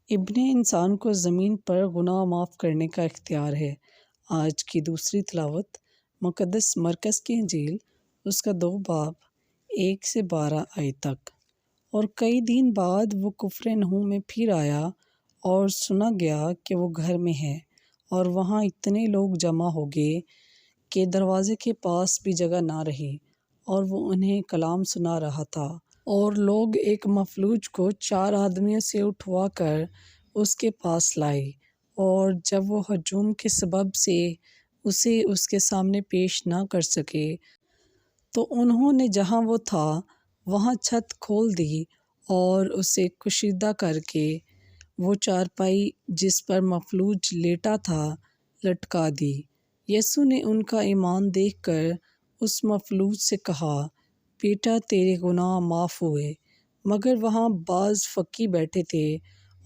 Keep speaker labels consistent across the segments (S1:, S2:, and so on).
S1: ابن انسان کو زمین پر گناہ معاف کرنے کا اختیار ہے۔ آج کی دوسری تلاوت مقدس مرکز کی انجیل اس کا 2 باب 1 سے 12 آیت تک۔ اور کئی دن بعد وہ کفرنہوم میں پھر آیا اور سنا گیا کہ وہ گھر میں ہے، اور وہاں اتنے لوگ جمع ہو گئے کہ دروازے کے پاس بھی جگہ نہ رہی، اور وہ انہیں کلام سنا رہا تھا۔ اور لوگ ایک مفلوج کو 4 آدمیوں سے اٹھوا کر اس کے پاس لائے، اور جب وہ ہجوم کے سبب سے اسے اس کے سامنے پیش نہ کر سکے تو انہوں نے جہاں وہ تھا وہاں چھت کھول دی اور اسے کشیدہ کر کے وہ چارپائی جس پر مفلوج لیٹا تھا لٹکا دی۔ یسوع نے ان کا ایمان دیکھ کر اس مفلوج سے کہا، بیٹا تیرے گناہ معاف ہوئے۔ مگر وہاں بعض فقی بیٹھے تھے،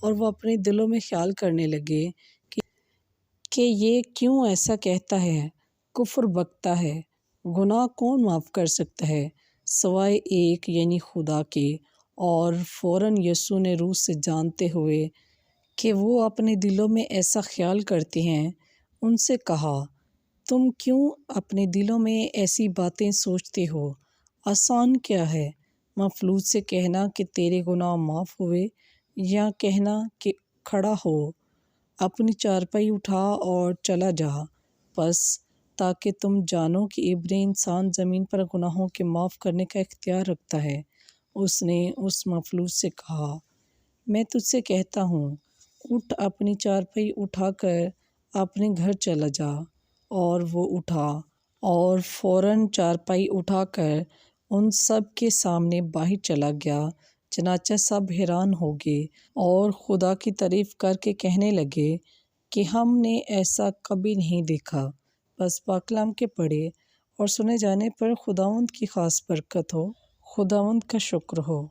S1: اور وہ اپنے دلوں میں خیال کرنے لگے کہ یہ کیوں ایسا کہتا ہے، کفر بکتا ہے۔ گناہ کون معاف کر سکتا ہے سوائے ایک یعنی خدا کے۔ اور فوراً یسوع نے روح سے جانتے ہوئے کہ وہ اپنے دلوں میں ایسا خیال کرتے ہیں، ان سے کہا، تم کیوں اپنے دلوں میں ایسی باتیں سوچتے ہو؟ آسان کیا ہے، مفلوج سے کہنا کہ تیرے گناہ معاف ہوئے، یا کہنا کہ کھڑا ہو، اپنی چارپائی اٹھا اور چلا جا؟ بس تاکہ تم جانو کہ ابن انسان زمین پر گناہوں کے معاف کرنے کا اختیار رکھتا ہے۔ اس نے اس مفلوج سے کہا، میں تجھ سے کہتا ہوں، اٹھ، اپنی چارپائی اٹھا کر اپنے گھر چلا جا۔ اور وہ اٹھا اور فوراً چارپائی اٹھا کر ان سب کے سامنے باہر چلا گیا۔ چنانچہ سب حیران ہو گئے اور خدا کی تعریف کر کے کہنے لگے کہ ہم نے ایسا کبھی نہیں دیکھا۔ بس پاکلام کے پڑھے اور سنے جانے پر خداوند کی خاص برکت ہو۔ خداوند کا شکر ہو۔